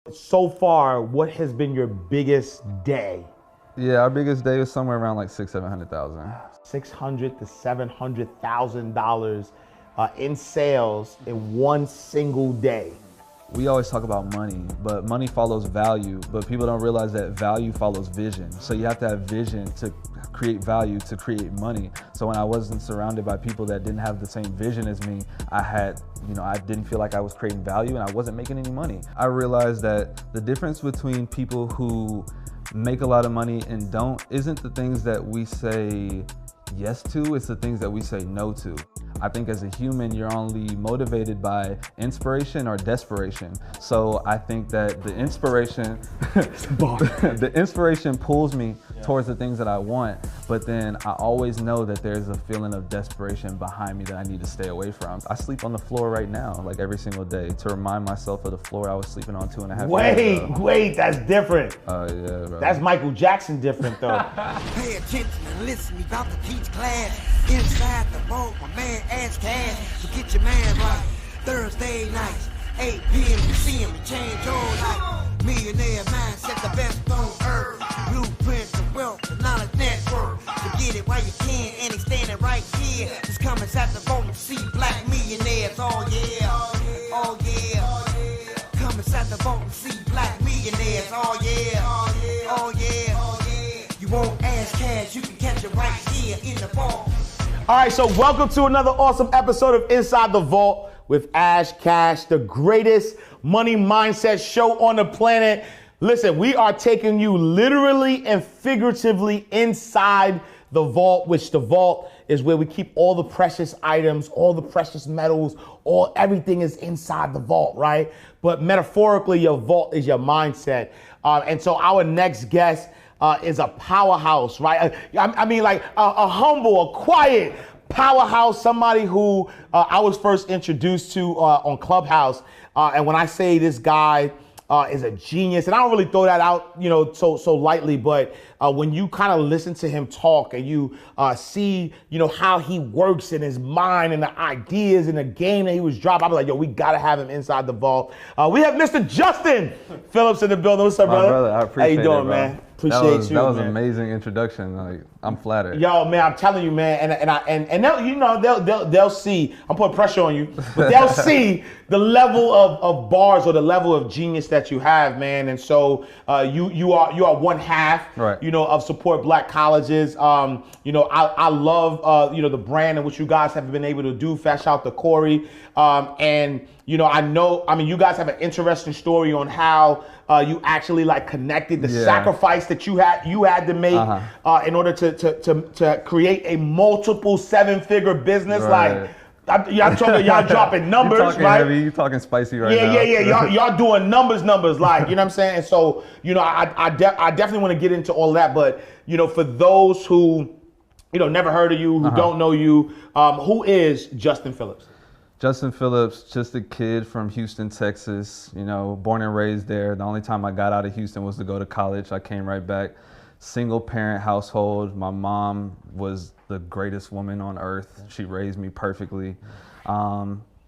So far, what has been your biggest day? Yeah, our biggest day was somewhere around like 700,000. 600 to $700,000 in sales in one single day. We always talk about money, but money follows value, but people don't realize that value follows vision. So you have to have vision to create value, to create money. So when I wasn't surrounded by people that didn't have the same vision as me, I didn't feel like I was creating value and I wasn't making any money. I realized that the difference between people who make a lot of money and don't isn't the things that we say yes to, it's the things that we say no to. I think as a human, you're only motivated by inspiration or desperation. So I think that the inspiration, the inspiration pulls me towards the things that I want, but then I always know that there's a feeling of desperation behind me that I need to stay away from. I sleep on the floor right now, like every single day, to remind myself of the floor I was sleeping on 2.5 years ago. Wait, that's different. Oh yeah, bro. That's Michael Jackson different though. Pay attention and listen, we about to teach class. Inside the vault, my man Ash Cash. So get your man right. Thursday nights, 8 p.m. You see him, change your life. Millionaire mindset, the best on earth. Blueprints of wealth, the knowledge network. So get it while you can, and he's standing right here. Just come inside the vault and see black millionaires. Oh yeah, oh yeah. Come inside the vault and see black millionaires. Oh yeah, oh yeah. You won't ask cash, you can catch it right here in the vault. All right, so welcome to another awesome episode of Inside the Vault with Ash Cash, the greatest money mindset show on the planet. Listen, we are taking you literally and figuratively inside the vault, which the vault is where we keep all the precious items, all the precious metals, everything is inside the vault, right? But metaphorically, your vault is your mindset. And so our next guest is a powerhouse, right? I mean, like a humble, a quiet powerhouse, somebody who I was first introduced to on Clubhouse. And when I say this guy is a genius, and I don't really throw that out, so lightly, but when you kind of listen to him talk and you see, how he works in his mind and the ideas and the game that he was dropping, I'm like, yo, we gotta have him inside the vault. We have Mr. Justin Phillips in the building. What's up, brother? I appreciate How you doing, it, bro. man? Appreciate that was man. an amazing introduction. Like, I'm flattered. Yo, man, I'm telling you, man, and they'll see. I'm putting pressure on you, but they'll see the level of bars or the level of genius that you have, man. And so you are one half, right, of Support Black Colleges. I love the brand in which you guys have been able to do. Fast shout to Corey, and you guys have an interesting story on how you actually connected the sacrifice that you had to make in order to create a multiple 7-figure business. Right. I'm talking, y'all dropping numbers, you're talking right? Heavy, you're talking spicy right now. Yeah. Y'all doing numbers, like, you know what I'm saying? And so, I definitely want to get into all that, but, for those who, never heard of you, who don't know you, who is Justin Phillips? Justin Phillips, just a kid from Houston, Texas, born and raised there. The only time I got out of Houston was to go to college. I came right back. Single parent household. My mom was the greatest woman on earth. She raised me perfectly.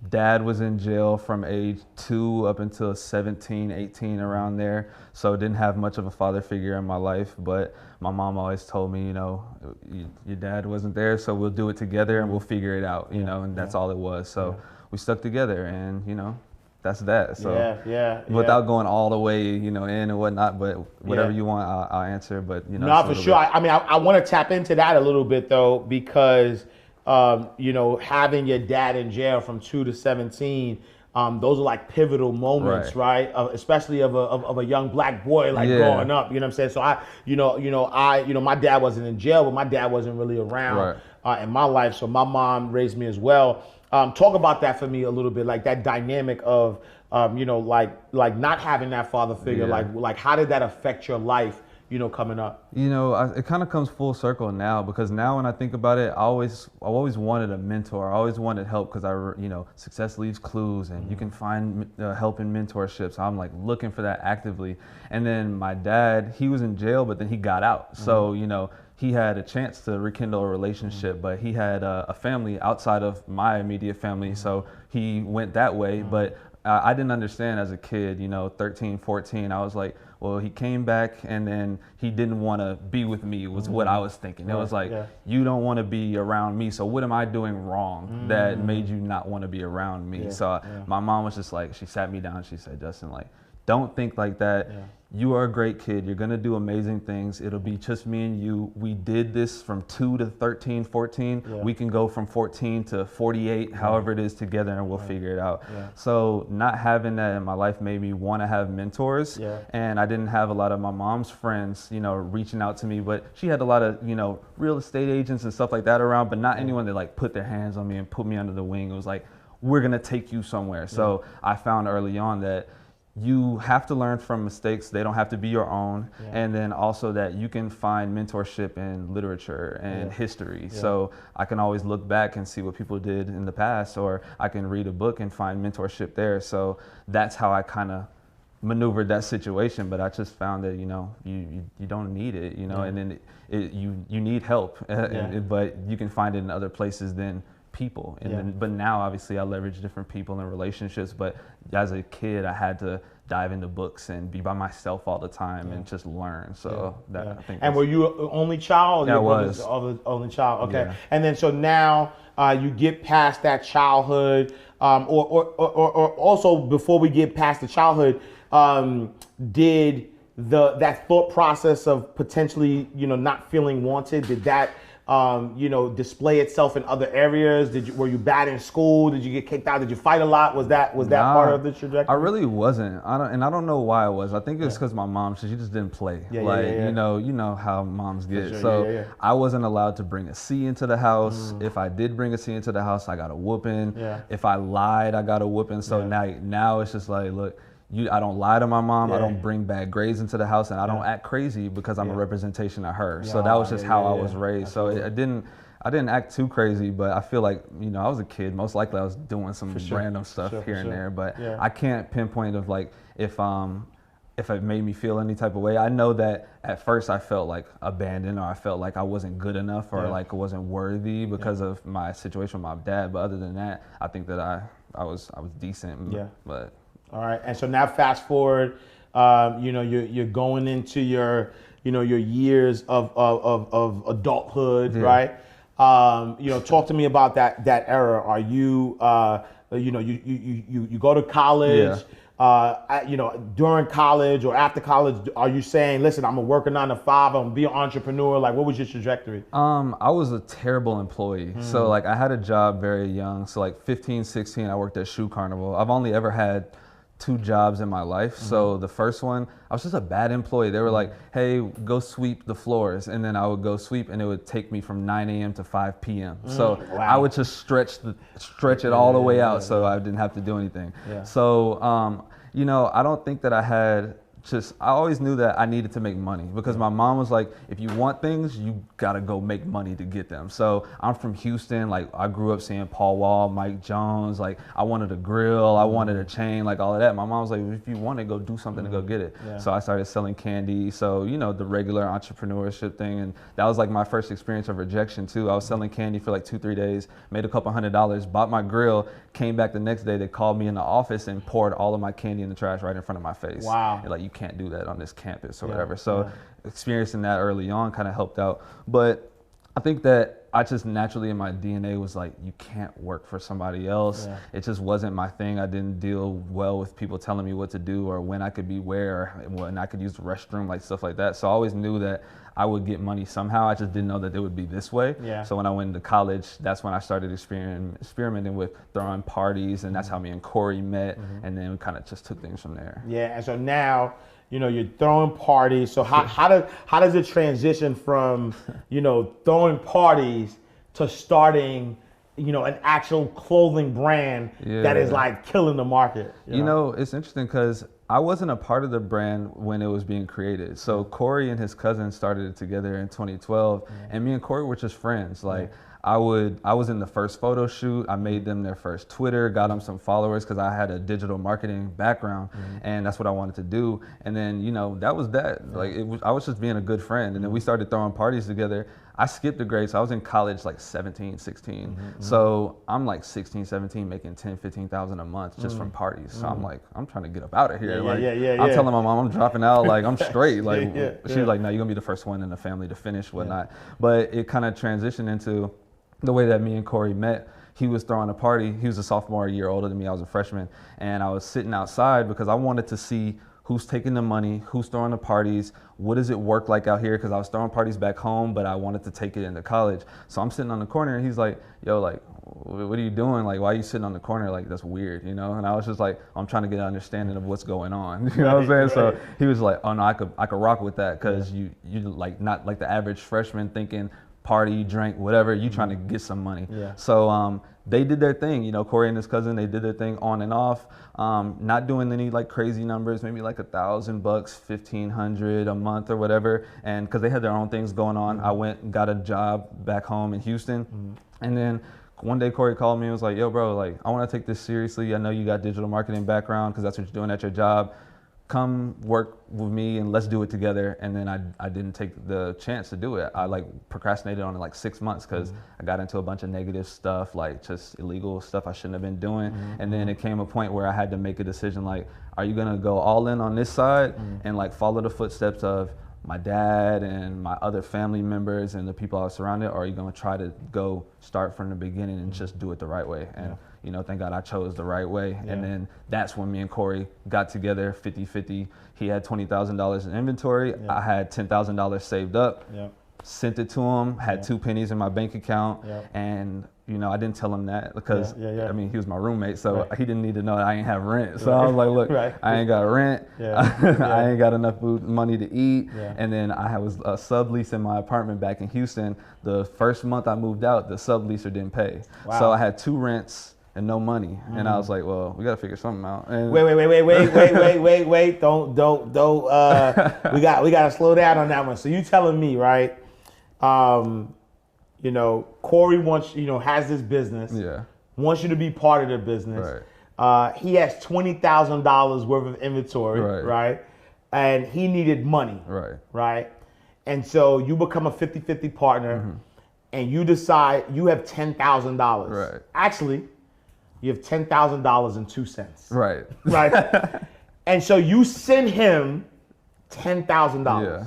Dad was in jail from age 2 up until 17, 18, around there. So didn't have much of a father figure in my life, but my mom always told me, your dad wasn't there, so we'll do it together and we'll figure it out, and that's all it was. So we stuck together, and, that's that. So without going all the way, in and whatnot, but whatever you want, I'll answer. But no, for sure. I want to tap into that a little bit though, because having your dad in jail from 2 to 17, those are like pivotal moments, right? Especially of a young black boy growing up. You know what I'm saying? So my dad wasn't in jail, but my dad wasn't really around in my life. So my mom raised me as well. Talk about that for me a little bit, like that dynamic of, like not having that father figure. Like how did that affect your life, coming up? It kind of comes full circle now, because now when I think about it, I always wanted a mentor. I always wanted help, because success leaves clues, and you can find help in mentorships. So I'm like looking for that actively. And then my dad, he was in jail, but then he got out. So, he had a chance to rekindle a relationship, but he had a family outside of my immediate family, so he went that way. But I didn't understand as a kid, 13, 14. I was like, well, he came back and then he didn't want to be with me was what I was thinking. It was like, you don't want to be around me. So what am I doing wrong that made you not want to be around me? So my mom was just like, she sat me down. She said, Justin, like, don't think like that. You are a great kid. You're going to do amazing things. It'll be just me and you. We did this from 2 to 13, 14. We can go from 14 to 48, however it is together, and we'll figure it out. So not having that in my life made me want to have mentors. And I didn't have a lot of my mom's friends, reaching out to me, but she had a lot of, real estate agents and stuff like that around, but not anyone that like put their hands on me and put me under the wing. It was like, we're going to take you somewhere. So I found early on that you have to learn from mistakes. They don't have to be your own. And then also that you can find mentorship in literature and history. So I can always look back and see what people did in the past, or I can read a book and find mentorship there. So that's how I kind of maneuvered that situation. But I just found that, you don't need it, and then you need help, but you can find it in other places than people. And then, but now obviously I leverage different people and relationships, but as a kid I had to dive into books and be by myself all the time and just learn. So I think. And were you an only child? Yeah, I was. The only child. Okay. And then so now you get past that childhood, or also before we get past the childhood, did that thought process of potentially not feeling wanted, did that display itself in other areas? Were you bad in school? Did you get kicked out? Did you fight a lot? Was that part of the trajectory? I really wasn't. I don't know why it was. I think it's because my mom, she just didn't play. You know how moms get. I wasn't allowed to bring a C into the house. If I did bring a C into the house, I got a whooping. If I lied, I got a whooping. So now it's just like, look, I don't lie to my mom. I don't bring bad grades into the house, and I don't act crazy because I'm a representation of her. So that was just how I was raised. So I didn't act too crazy, but I feel like, I was a kid. Most likely I was doing some random stuff here and there, but I can't pinpoint of like if it made me feel any type of way. I know that at first I felt like abandoned, or I felt like I wasn't good enough, or like I wasn't worthy because of my situation with my dad. But other than that, I think that I was decent. But all right, and so now fast forward, you're going into your years of adulthood, right? Talk to me about that era. Are you, you go to college, during college or after college, are you saying, listen, I'm gonna work a 9 to 5, I'm gonna be an entrepreneur? Like, what was your trajectory? I was a terrible employee. So like I had a job very young. So like 15, 16, I worked at Shoe Carnival. I've only ever had 2 jobs in my life. So the first one, I was just a bad employee. They were like, hey, go sweep the floors. And then I would go sweep, and it would take me from 9 a.m. to 5 p.m. So I would just stretch it all the way out so I didn't have to do anything. So, I don't think that I had I always knew that I needed to make money, because my mom was like, if you want things, you gotta go make money to get them. So I'm from Houston. Like, I grew up seeing Paul Wall, Mike Jones. Like, I wanted a grill, I wanted a chain, like all of that. My mom was like, if you want it, go do something to go get it. So I started selling candy. So, the regular entrepreneurship thing. And that was like my first experience of rejection too. I was selling candy for like 2-3 days, made a couple $100, bought my grill, came back the next day. They called me in the office and poured all of my candy in the trash right in front of my face. Wow. And like, you can't do that on this campus or whatever. So experiencing that early on kind of helped out. But I think that I just naturally in my DNA was like, you can't work for somebody else. It just wasn't my thing. I didn't deal well with people telling me what to do, or when I could be where, or when I could use the restroom, like stuff like that. So I always knew that I would get money somehow. I just didn't know that it would be this way. So when I went into college, that's when I started experimenting with throwing parties, and that's how me and Corey met, and then we kind of just took things from there. And so now, you're throwing parties. So how does it transition from, throwing parties to starting, an actual clothing brand that is like killing the market? It's interesting because I wasn't a part of the brand when it was being created. So Corey and his cousin started it together in 2012, and me and Corey were just friends. Like, I was in the first photo shoot. I made them their first Twitter, got them some followers because I had a digital marketing background, and that's what I wanted to do. And then, that was that. Like, I was just being a good friend. And then we started throwing parties together. I skipped a grade, so I was in college like 17, 16. So I'm like 16, 17, making 10, 15,000 a month just from parties. So I'm like, I'm trying to get up out of here. I'm telling my mom I'm dropping out, like I'm straight. Like she's like, no, you're gonna be the first one in the family to finish, whatnot. But it kind of transitioned into the way that me and Corey met. He was throwing a party. He was a sophomore, a year older than me. I was a freshman, and I was sitting outside because I wanted to see who's taking the money, who's throwing the parties, what does it work like out here? Because I was throwing parties back home, but I wanted to take it into college. So I'm sitting on the corner, and he's like, yo, like, what are you doing? Like, why are you sitting on the corner? Like, that's weird, you know? And I was just like, I'm trying to get an understanding of what's going on. You know what I'm saying? So he was like, oh no, I could rock with that, because you like not like the average freshman thinking party, drink, whatever, you trying to get some money. So they did their thing, you know, Corey and his cousin, they did their thing on and off, not doing any like crazy numbers, maybe like $1,000, 1,500 a month or whatever. And cause they had their own things going on, I went and got a job back home in Houston. And then one day Corey called me and was like, yo bro, like I want to take this seriously. I know you got digital marketing background because that's what you're doing at your job. Come work with me and let's do it together. And then I didn't take the chance to do it. I like procrastinated on it like 6 months because I got into a bunch of negative stuff, like just illegal stuff I shouldn't have been doing. And then it came a point where I had to make a decision, like, are you gonna go all in on this side and like follow the footsteps of my dad and my other family members and the people I was surrounded, or are you gonna try to go start from the beginning and just do it the right way? And you know, thank God I chose the right way. And then that's when me and Corey got together 50-50. He had $20,000 in inventory. I had $10,000 saved up, sent it to him, had 2 pennies in my bank account. And, you know, I didn't tell him that because, I mean, he was my roommate, so he didn't need to know that I ain't have rent. So I was like, look, I ain't got rent. I ain't got enough food, money to eat. And then I was subleasing my apartment back in Houston. The first month I moved out, the subleaser didn't pay. So I had 2 rents and no money. And I was like, well, we gotta figure something out. And wait. Don't. We gotta slow down on that one. So you telling me, right? You know, Corey wants, you know, has this business. Wants you to be part of the business. He has $20,000 worth of inventory, right? And he needed money, right? And so you become a 50-50 partner, and you decide you have $10,000. Actually, you have $10,000 and 2 cents. Right. And so you send him $10,000.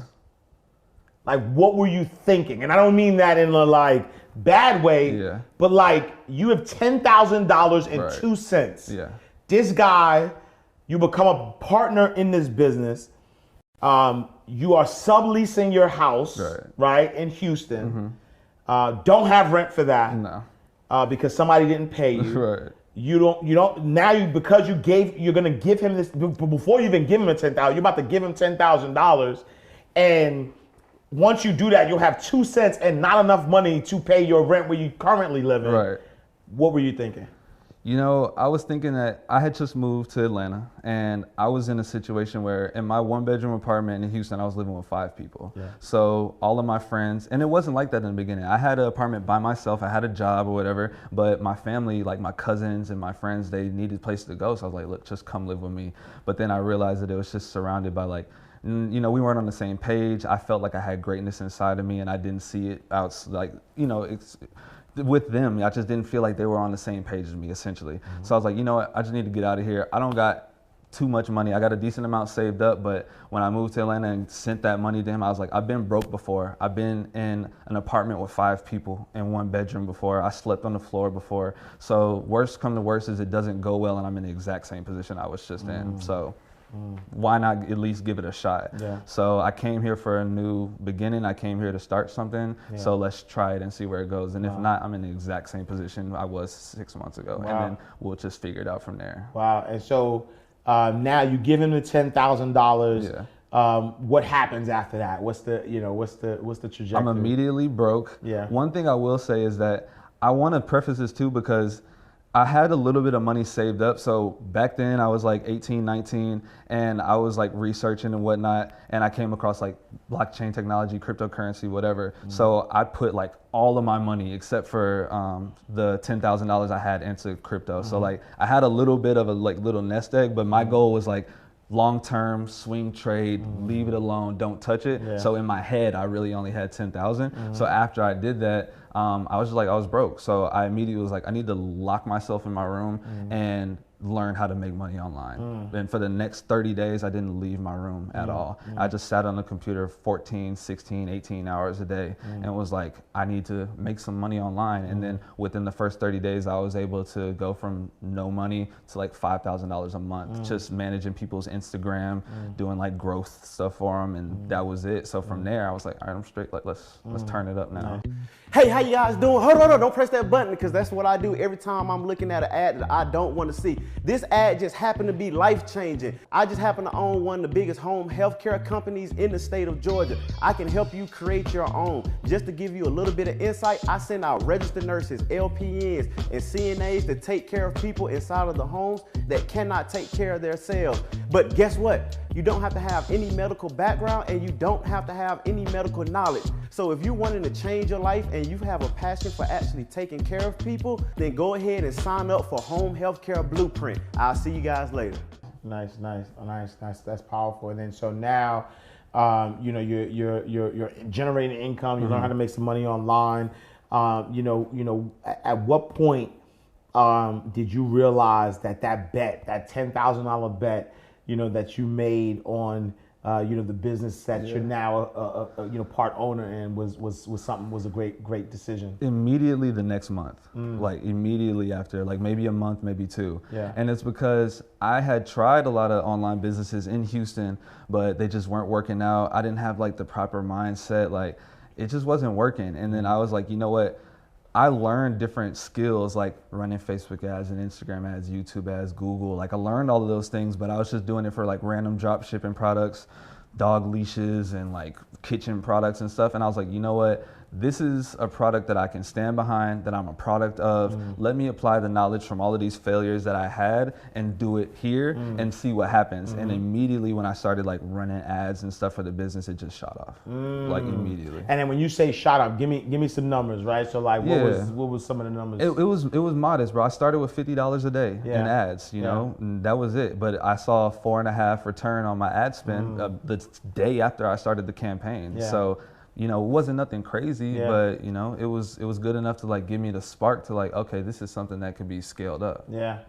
Like, what were you thinking? And I don't mean that in a like bad way, but like you have $10,000 and 2 cents. This guy, you become a partner in this business. You are subleasing your house, right, in Houston. Don't have rent for that. Because somebody didn't pay you. You don't now because you're gonna give him this, before you even give him a $10,000, you're about to give him $10,000, and once you do that, you'll have 2 cents and not enough money to pay your rent where you currently live in. What were you thinking? You know, I was thinking that I had just moved to Atlanta, and I was in a situation where in my 1-bedroom apartment in Houston, I was living with 5 people. So all of my friends, and it wasn't like that in the beginning. I had an apartment by myself, I had a job or whatever, but my family, like my cousins and my friends, they needed places to go. So I was like, look, just come live with me. But then I realized that it was just surrounded by like, you know, we weren't on the same page. I felt like I had greatness inside of me, and I didn't see it out, like, you know, it's with them. I just didn't feel like they were on the same page as me, essentially. So I was like, you know what, I just need to get out of here. I don't got too much money. I got a decent amount saved up, but when I moved to Atlanta and sent that money to him, I was like, I've been broke before. I've been in an apartment with 5 people in 1 bedroom before. I slept on the floor before. So worst come to worst is it doesn't go well and I'm in the exact same position I was just in. So why not at least give it a shot? So I came here for a new beginning. I came here to start something. So let's try it and see where it goes. And if not, I'm in the exact same position I was 6 months ago. And then we'll just figure it out from there. And so now you give him the $10,000. What happens after that? What's the trajectory? I'm immediately broke. One thing I will say is that I want to preface this too, because I had a little bit of money saved up. So back then I was like 18, 19, and I was like researching and whatnot. And I came across like blockchain technology, cryptocurrency, whatever. So I put like all of my money except for the $10,000 I had into crypto. So like I had a little bit of a like little nest egg, but my goal was like, long-term swing trade, leave it alone, don't touch it. Yeah. So in my head, I really only had 10,000. So after I did that, I was just like, I was broke. So I immediately was like, I need to lock myself in my room and learn how to make money online. And for the next 30 days, I didn't leave my room at all. I just sat on the computer 14, 16, 18 hours a day and was like, I need to make some money online. And then within the first 30 days, I was able to go from no money to like $5,000 a month, just managing people's Instagram, doing like growth stuff for them. And that was it. So from there, I was like, all right, I'm straight. Like, let's turn it up now. Hey, how you guys doing? Hold on, don't press that button, because that's what I do every time I'm looking at an ad that I don't want to see. This ad just happened to be life-changing. I just happen to own one of the biggest home healthcare companies in the state of Georgia. I can help you create your own. Just to give you a little bit of insight, I send out registered nurses, LPNs, and CNAs to take care of people inside of the homes that cannot take care of themselves. But guess what? You don't have to have any medical background, and you don't have to have any medical knowledge. So if you're wanting to change your life and you have a passion for actually taking care of people, then go ahead and sign up for Home Healthcare Blueprint. I'll see you guys later. Nice. That's powerful. And then so now, you know, you're generating income. You learn how to make some money online. You know, at what point did you realize that bet, that $10,000 bet, you know, that you made on you know, the business that you're now you know, part owner in was a great decision? Immediately the next month, like immediately after, like maybe a month, maybe two. Yeah. And it's because I had tried a lot of online businesses in Houston, but they just weren't working out. I didn't have like the proper mindset, like it just wasn't working. And then I was like, you know what? I learned different skills like running Facebook ads and Instagram ads, YouTube ads, Google. Like I learned all of those things, but I was just doing it for like random drop shipping products, dog leashes and like kitchen products and stuff. And I was like, you know what? This is a product that I can stand behind, that I'm a product of. Let me apply the knowledge from all of these failures that I had and do it here and see what happens. And immediately when I started like running ads and stuff for the business, it just shot off, like immediately. And then when you say shot up, give me some numbers, right? So like, what was some of the numbers? It was modest, bro. I started with $50 a day in ads, you know, and that was it. But I saw 4.5 return on my ad spend the day after I started the campaign. So, you know, it wasn't nothing crazy, but you know, it was good enough to like give me the spark to like, okay, this is something that could be scaled up. Yeah.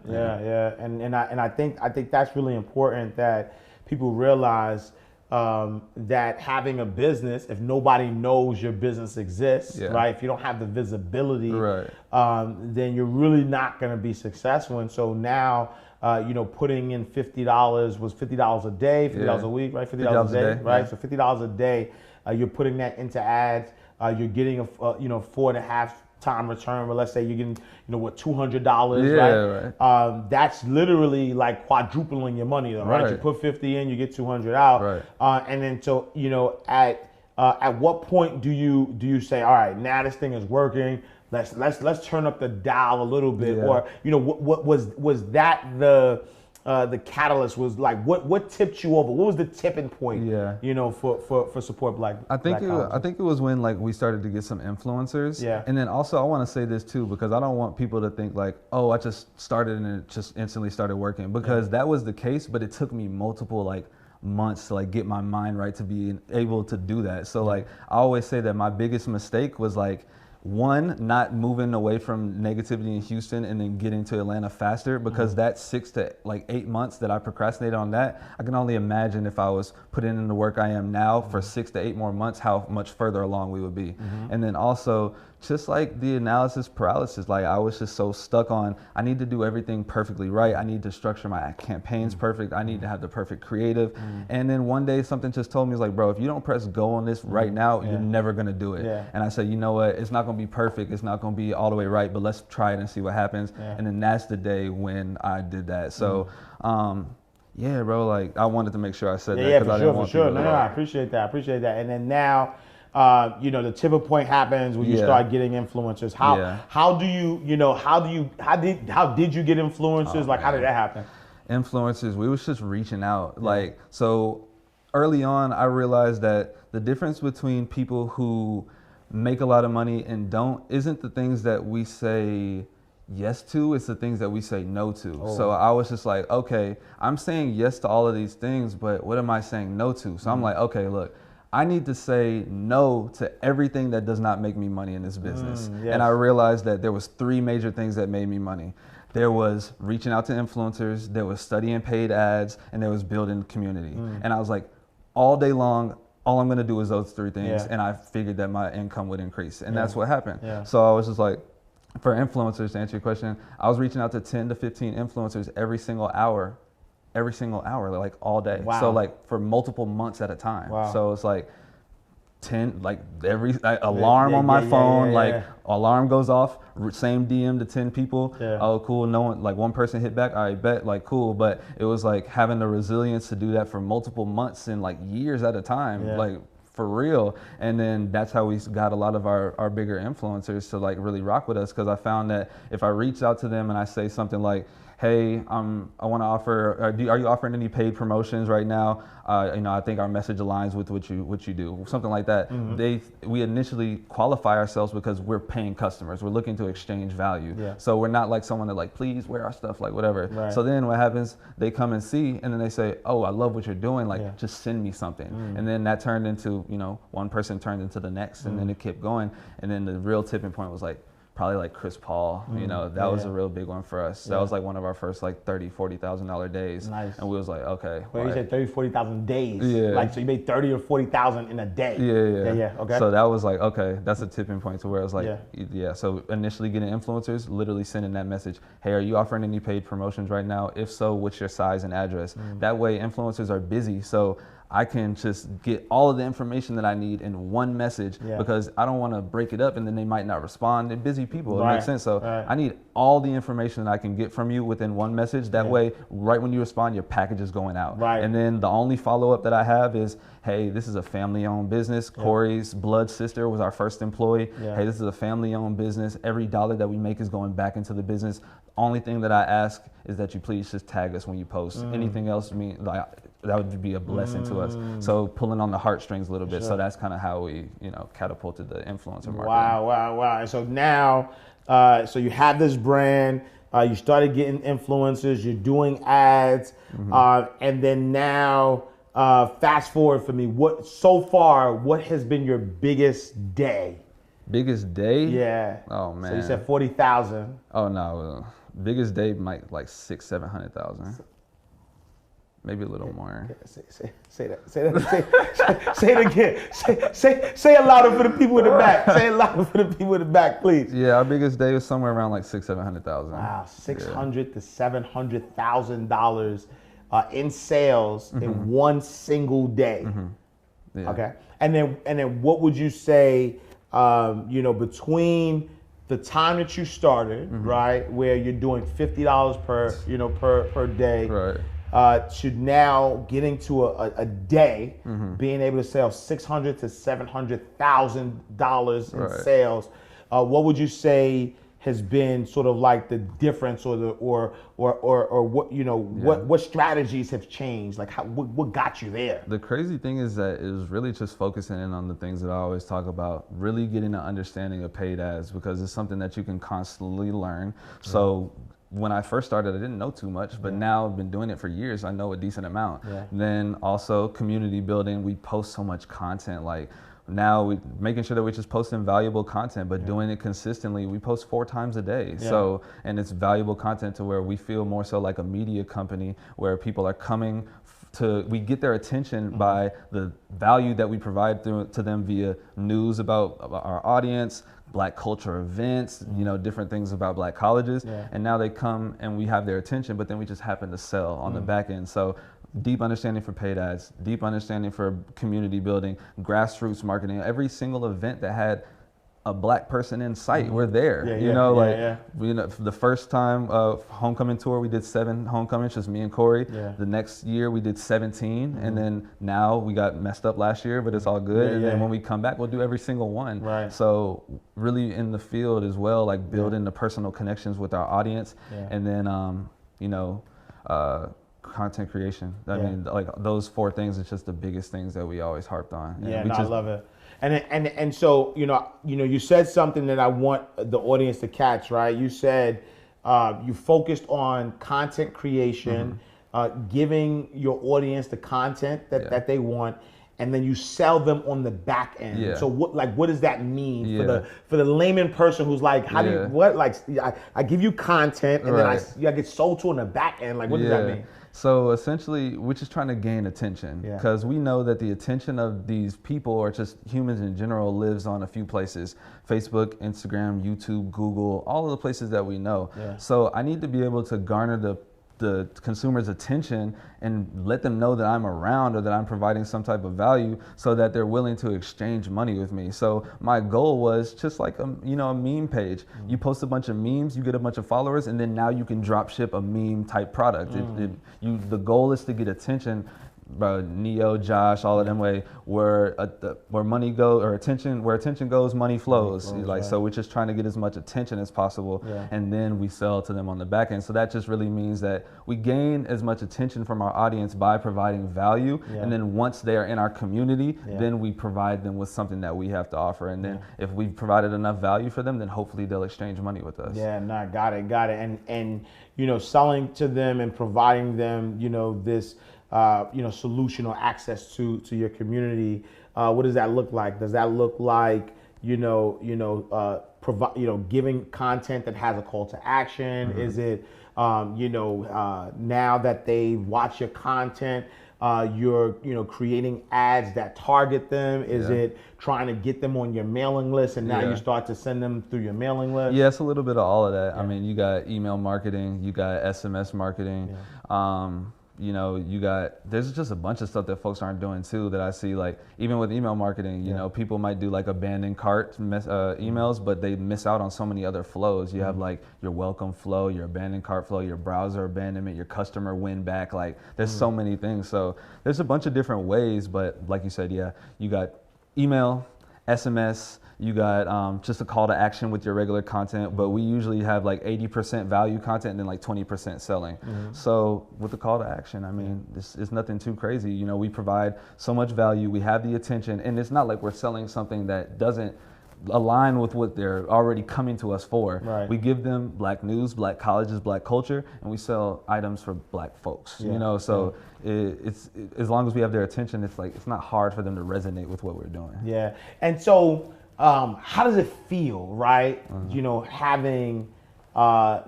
And I think that's really important, that people realize that having a business, if nobody knows your business exists, right? If you don't have the visibility, then you're really not going to be successful. And so now, you know, putting in $50 was $50 a day, $50 a week, right? $50 a day, right? So $50 a day. You're putting that into ads. You're getting a you know, 4.5 time return. But let's say you're getting, you know, what, $200, right? That's literally like quadrupling your money, though, right? You put 50 in, you get 200 out, and then so, you know, at what point do you say, all right, now this thing is working. Let's turn up the dial a little bit, or you know, what was that the catalyst? Was like what tipped you over? What was the tipping point? You know, for support Black. I think it was when like we started to get some influencers. And then also I want to say this too, because I don't want people to think like, oh, I just started and it just instantly started working, because that was the case, but it took me multiple like months to like get my mind right to be able to do that. So like I always say that my biggest mistake was like, one, not moving away from negativity in Houston and then getting to Atlanta faster, because that 6 to 8 months that I procrastinated on that, I can only imagine if I was putting in the work I am now for 6 to 8 more months, how much further along we would be. And then also just like the analysis paralysis, like I was just so stuck on, I need to do everything perfectly right. I need to structure my campaigns perfect. I need to have the perfect creative. And then one day something just told me, it's like, bro, if you don't press go on this right now, you're never gonna do it. And I said, you know what, it's not gonna be perfect. It's not gonna be all the way right, but let's try it and see what happens. And then that's the day when I did that. So, yeah, bro, like I wanted to make sure I said that. Yeah, for sure. No, I appreciate that. And then now, you know, the tipping point happens when you start getting influencers. How did you get influencers? Like, how did that happen? Influencers, we was just reaching out. Like, so early on, I realized that the difference between people who make a lot of money and don't isn't the things that we say yes to, it's the things that we say no to. So I was just like, okay, I'm saying yes to all of these things, but what am I saying no to? So I'm like, okay, look, I need to say no to everything that does not make me money in this business. Yes. And I realized that there was 3 major things that made me money. There was reaching out to influencers, there was studying paid ads, and there was building community. And I was like, all day long, all I'm gonna do is those 3 things. And I figured that my income would increase. And that's what happened. So I was just like, for influencers, to answer your question, I was reaching out to 10 to 15 influencers every single hour, like all day. Wow. So like for multiple months at a time. Wow. So it's like 10, like every alarm on my phone, like alarm goes off, same DM to 10 people. Oh, cool. No one, like one person hit back. I bet, like cool. But it was like having the resilience to do that for multiple months and like years at a time, like for real. And then that's how we got a lot of our bigger influencers to like really rock with us, because I found that if I reach out to them and I say something like, hey, I want to offer, are you offering any paid promotions right now? I think our message aligns with what you do, something like that. We initially qualify ourselves because we're paying customers. We're looking to exchange value. So we're not like someone that like, please wear our stuff, like whatever. So then what happens, they come and see, and then they say, oh, I love what you're doing. Like, just send me something. And then that turned into, one person turned into the next, and then it kept going. And then the real tipping point was like, probably like Chris Paul, that was a real big one for us. That was like one of our first like $30,000-$40,000 days. Nice. And we was like, okay. Well, you said 30,000-40,000 days. Yeah. Like, so you made 30 or 40,000 in a day. Yeah. Okay. So that was like, okay, that's a tipping point to where it was like, So initially getting influencers, literally sending that message, hey, are you offering any paid promotions right now? If so, what's your size and address? That way influencers are busy. So I can just get all of the information that I need in one message, because I don't want to break it up and then they might not respond. They're busy people. It makes sense. So I need all the information that I can get from you within one message. That way, right when you respond, your package is going out. And then the only follow-up that I have is, hey, this is a family-owned business. Corey's blood sister was our first employee. Hey, this is a family-owned business. Every dollar that we make is going back into the business. Only thing that I ask is that you please just tag us when you post. Anything else, that would be a blessing to us. So pulling on the heartstrings a little bit. So that's kind of how we, catapulted the influencer marketing. Wow. And so now, so you have this brand, you started getting influencers, you're doing ads, and then now, fast forward for me, what has been your biggest day? Biggest day? Yeah. Oh man. So you said 40,000. Oh no, biggest day might like 600,000-700,000. Maybe a little more. Say that. Say it again. Say it louder for the people in the back. Say it louder for the people in the back, please. Yeah, our biggest day was somewhere around like 600,000-700,000. Wow, $600,000 to $700,000 in sales in one single day. Okay, and then what would you say? Between the time that you started, right, where you're doing $50 per day. Right. To now getting to a day, being able to sell $600,000 to $700,000 in sales, what would you say has been sort of like the difference, or what what strategies have changed? Like what got you there? The crazy thing is that it was really just focusing in on the things that I always talk about, really getting an understanding of paid ads, because it's something that you can constantly learn. So when I first started, I didn't know too much, but now I've been doing it for years. I know a decent amount. Then also community building, we post so much content. Like now we making sure that we're just posting valuable content, but doing it consistently. We post 4 times a day. So, and it's valuable content to where we feel more so like a media company, where people are coming we get their attention by the value that we provide to them via news about our audience, Black culture events, different things about Black colleges. And now they come and we have their attention, but then we just happen to sell on the back end. So deep understanding for paid ads, deep understanding for community building, grassroots marketing. Every single event that had a Black person in sight, we're there. The first time homecoming tour, we did 7 homecomings, just me and Corey. The next year we did 17, and then now we got messed up last year, but it's all good. And then when we come back, we'll do every single one. So really in the field as well, like building the personal connections with our audience, and then content creation. I mean, like those 4 things is just the biggest things that we always harped on. I love it. And so you said something that I want the audience to catch, right? You said you focused on content creation, giving your audience the content that they want, and then you sell them on the back end. Yeah. So what does that mean Yeah. for the layman person who's like, how do you, Yeah. what, like, I give you content and Right. then I get sold to on the back end. Like, what does that mean? So essentially, we're just trying to gain attention Yeah. because we know that the attention of these people or just humans in general lives on a few places: Facebook, Instagram, YouTube, Google, all of the places that we know. Yeah. So I need to be able to garner the consumer's attention and let them know that I'm around or that I'm providing some type of value so that they're willing to exchange money with me. So my goal was just like a meme page. You post a bunch of memes, you get a bunch of followers, and then now you can drop ship a meme type product. The goal is to get attention. Neo, Josh, all of them where money goes or attention, where attention goes, money flows. So we're just trying to get as much attention as possible, and then we sell to them on the back end. So that just really means that we gain as much attention from our audience by providing value, and then once they are in our community, then we provide them with something that we have to offer, and then if we've provided enough value for them, then hopefully they'll exchange money with us. Yeah, no, got it. And selling to them and providing them, this solution or access to your community. What does that look like? Does that look like giving content that has a call to action? Is it now that they watch your content, you're creating ads that target them? Is it trying to get them on your mailing list and now you start to send them through your mailing list? Yeah, it's a little bit of all of that. I mean, you got email marketing, you got SMS marketing. There's just a bunch of stuff that folks aren't doing too that I see, like even with email marketing, people might do like abandoned cart emails, but they miss out on so many other flows. You have like your welcome flow, your abandoned cart flow, your browser abandonment, your customer win back. Like there's so many things. So there's a bunch of different ways, but like you said, you got email, SMS, you got just a call to action with your regular content, but we usually have like 80% value content and then like 20% selling. So with the call to action, I mean, this is nothing too crazy. We provide so much value, we have the attention, and it's not like we're selling something that doesn't align with what they're already coming to us for. Right. We give them Black news, Black colleges, Black culture, and we sell items for Black folks. So it's as long as we have their attention, it's not hard for them to resonate with what we're doing. Yeah, and so how does it feel, right? Having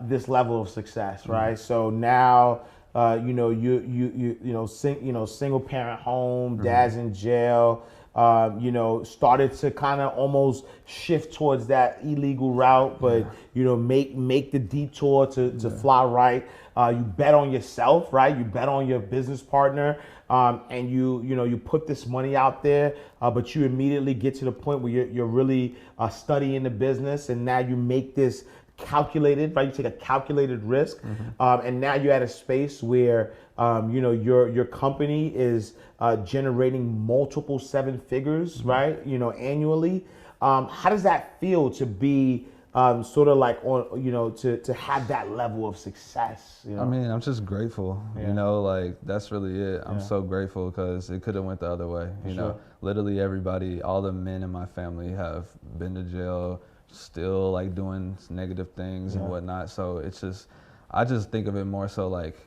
this level of success, right? So now, single parent home, dad's in jail. Started to kind of almost shift towards that illegal route, but make the detour to fly right. You bet on yourself, right? You bet on your business partner, and you put this money out there, but you immediately get to the point where you're really studying the business, and now you make this calculated, right? You take a calculated risk, and now you're at a space where your company is generating multiple seven figures, right? Annually. How does that feel to be sort of like on, to have that level of success? I mean, I'm just grateful. That's really it. I'm so grateful because it could have went the other way. Literally everybody, all the men in my family have been to jail, still like doing negative things and whatnot. So it's just, I just think of it more so like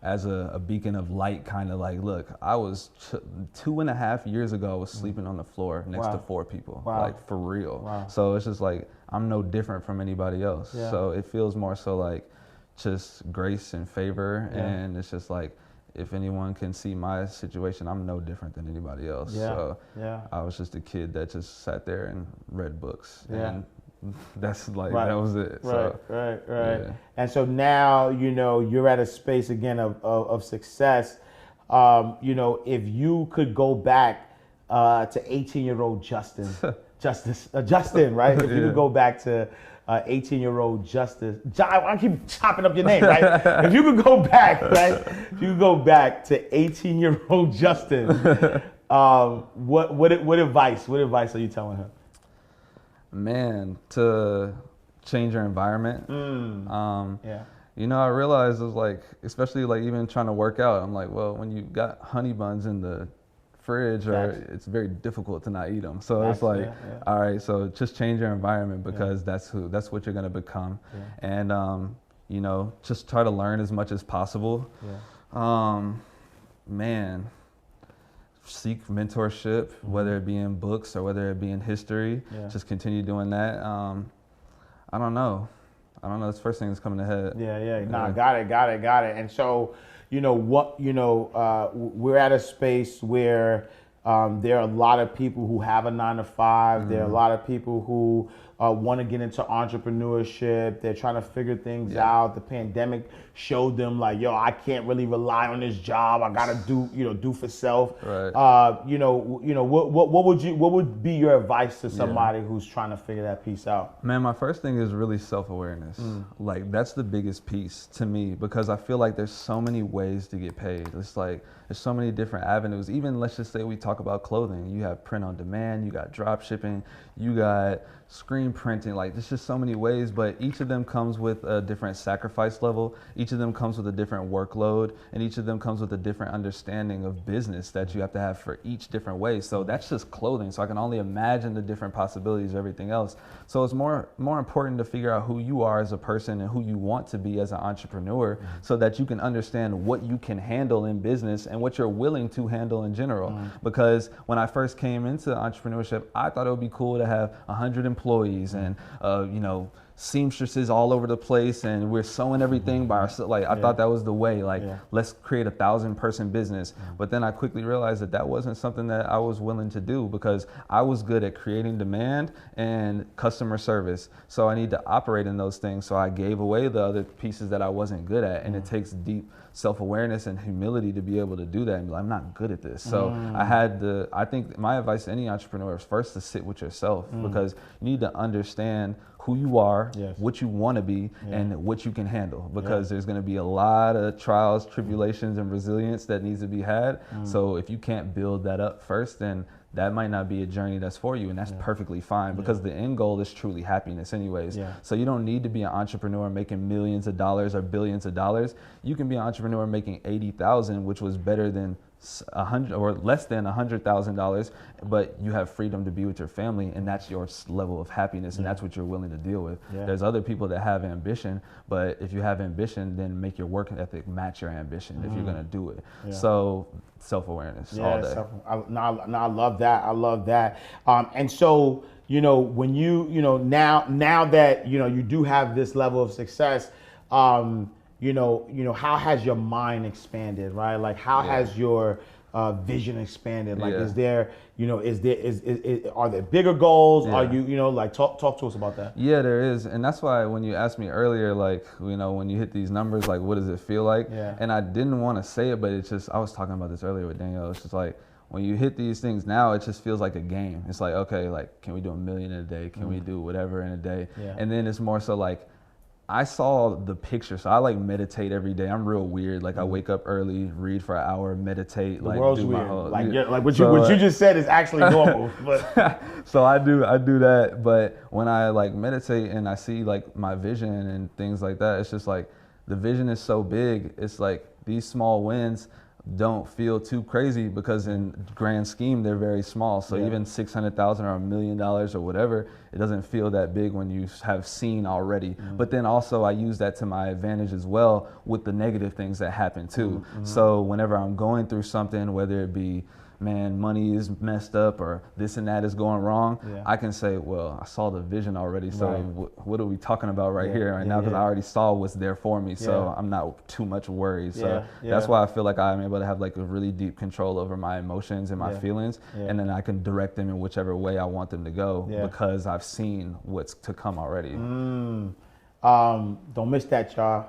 as a beacon of light, kind of like, look, I was 2.5 years ago, I was sleeping on the floor next to 4 people, like for real. So it's just like, I'm no different from anybody else. So it feels more so like just grace and favor. And it's just like, if anyone can see my situation, I'm no different than anybody else. So I was just a kid that just sat there and read books. And that's like, that was it. Right. Yeah. And so now, you're at a space again of success. If you could go back to 18-year-old Justin, right? If you could go back to 18-year-old Justice, I keep chopping up your name, right? If you could go back, right? If you could go back to 18-year-old Justin, what advice are you telling him? Man, to change your environment. I realized it was like, especially like even trying to work out, I'm like, well, when you got honey buns in the fridge, it's very difficult to not eat them. So it's like, all right, so just change your environment because that's what you're gonna become. And you know, just try to learn as much as possible. Man, seek mentorship, whether it be in books or whether it be in history. Just continue doing that. I don't know. That's the first thing that's coming to head. Got it. And so, we're at a space where there are a lot of people who have a 9-to-5. There are a lot of people who want to get into entrepreneurship. They're trying to figure things out. The pandemic showed them like, yo, I can't really rely on this job. I gotta do for self. Right. What would be your advice to somebody who's trying to figure that piece out? Man, my first thing is really self-awareness. Like, that's the biggest piece to me, because I feel like there's so many ways to get paid. It's like there's so many different avenues. Even let's just say we talk about clothing. You have print on demand, you got drop shipping, you got screen printing. Like, there's just so many ways, but each of them comes with a different sacrifice level. Each of them comes with a different workload, and each of them comes with a different understanding of business that you have to have for each different way. So that's just clothing. So I can only imagine the different possibilities of everything else. So it's more important to figure out who you are as a person and who you want to be as an entrepreneur, so that you can understand what you can handle in business and what you're willing to handle in general. Because when I first came into entrepreneurship, I thought it would be cool to have 100 employees and seamstresses all over the place, and we're sewing everything by ourselves. Like, I thought that was the way, like, let's create 1,000-person business. But then I quickly realized that that wasn't something that I was willing to do, because I was good at creating demand and customer service. So I need to operate in those things. So I gave away the other pieces that I wasn't good at. And it takes deep self-awareness and humility to be able to do that and be like, I'm not good at this. So I think my advice to any entrepreneur is first to sit with yourself, because you need to understand who you are, what you want to be, and what you can handle, because there's going to be a lot of trials, tribulations, and resilience that needs to be had. So if you can't build that up first, then that might not be a journey that's for you, and that's perfectly fine, because the end goal is truly happiness anyways. So you don't need to be an entrepreneur making millions of dollars or billions of dollars. You can be an entrepreneur making 80,000, which was better than 100 or less than $100,000, but you have freedom to be with your family, and that's your level of happiness, and that's what you're willing to deal with. There's other people that have ambition, but if you have ambition, then make your work ethic match your ambition if you're gonna do it. So self-awareness all day. I love that. I love that. And so, when now that you do have this level of success, how has your mind expanded, right? Like, how has your vision expanded? Like, are there bigger goals? Are you, like, talk to us about that? Yeah, there is. And that's why when you asked me earlier, like, when you hit these numbers, like, what does it feel like? And I didn't want to say it, but it's just, I was talking about this earlier with Danielle. It's just like, when you hit these things now, it just feels like a game. It's like, okay, like, can we do 1 million in a day? Can we do whatever in a day? And then it's more so like, I saw the picture, so I like meditate every day. I'm real weird. Like, I wake up early, read for an hour, meditate. The like, world's do weird. My whole, like what you just said is actually normal. But so I do that. But when I like meditate and I see like my vision and things like that, it's just like the vision is so big. It's like these small wins don't feel too crazy, because in grand scheme they're very small. So even 600,000 or $1 million or whatever, it doesn't feel that big when you have seen already. But then also I use that to my advantage as well with the negative things that happen too. So whenever I'm going through something, whether it be, man, money is messed up or this and that is going wrong, I can say, well, I saw the vision already, so what are we talking about right here right now? Because I already saw what's there for me, so I'm not too much worried. So that's why I feel like I'm able to have like a really deep control over my emotions and my feelings, and then I can direct them in whichever way I want them to go, because I've seen what's to come already. Don't miss that, y'all.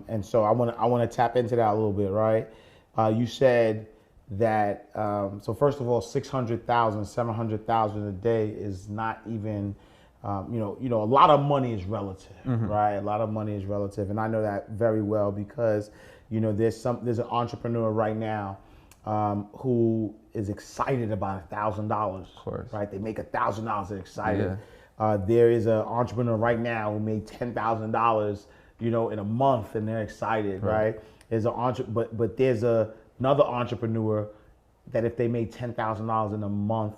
And so I want to tap into that a little bit, right? You said that so first of all, 600,000, 700,000 a day is not even a lot of money is relative, right? A lot of money is relative, and I know that very well, because there's an entrepreneur right now who is excited about $1,000, right? They make $1,000, they're excited. There is an entrepreneur right now who made $10,000 in a month, and they're excited, right? There's but there's another entrepreneur that if they made $10,000 in a month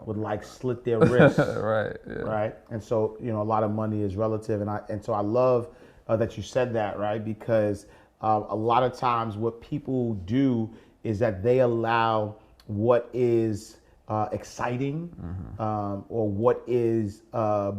would like slit their wrists, right? And so a lot of money is relative, and so I love that you said that, right? Because a lot of times what people do is that they allow what is exciting or what is a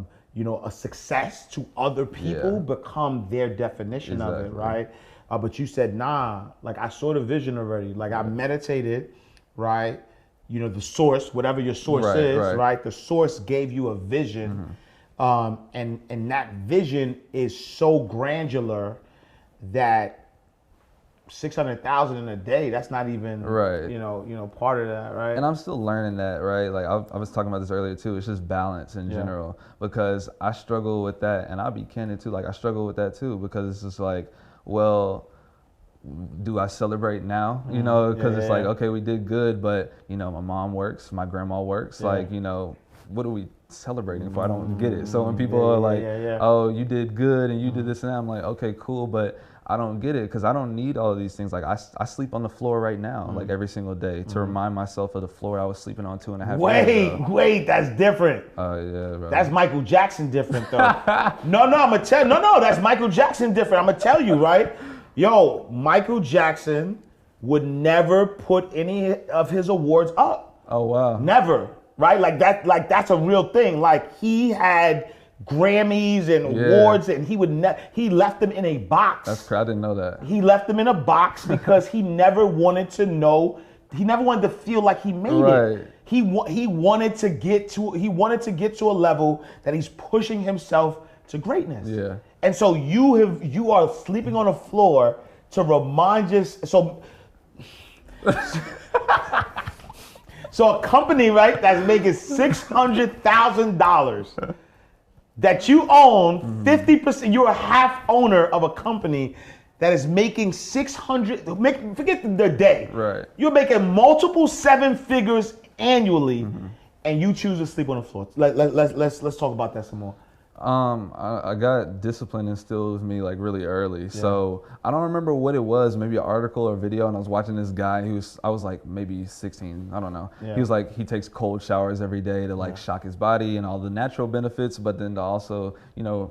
success to other people become their definition of it, right? But you said, nah, like I saw the vision already. Like I meditated, right? The source, whatever your source is, right? The source gave you a vision. And that vision is so granular that 600,000 in a day, that's not even part of that, right? And I'm still learning that, right? Like I was talking about this earlier too. It's just balance in general, because I struggle with that, and I'll be candid too. Like I struggle with that too, because it's just like, well, do I celebrate now? Because it's like, okay, we did good, but my mom works, my grandma works. Like, what are we celebrating for? I don't get it. So when people are like, oh, you did good and you did this and that, I'm like, okay, cool, but I don't get it, because I don't need all of these things. Like I sleep on the floor right now, like every single day, to remind myself of the floor I was sleeping on 2.5 years ago. Wait, that's different. Oh yeah, bro. That's Michael Jackson different though. No, that's Michael Jackson different. I'm gonna tell you, right? Yo, Michael Jackson would never put any of his awards up. Oh wow. Never, right? Like that's a real thing. Like he had Grammys and awards, and he left them in a box. That's crazy. I didn't know that. He left them in a box because he never wanted to know. He never wanted to feel like he made it. He wanted to get to a level that he's pushing himself to greatness. Yeah. And so you are sleeping on the floor to remind us. So a company, right, that's making $600,000 that you own 50%. You're a half owner of a company that is making forget the day. Right. You're making multiple 7 figures annually, and you choose to sleep on the floor. Let's talk about that some more. I got discipline instilled with me like really early. So I don't remember what it was, maybe an article or video, and I was watching this guy I was like maybe 16, I don't know. He was like, he takes cold showers every day to like shock his body and all the natural benefits, but then to also,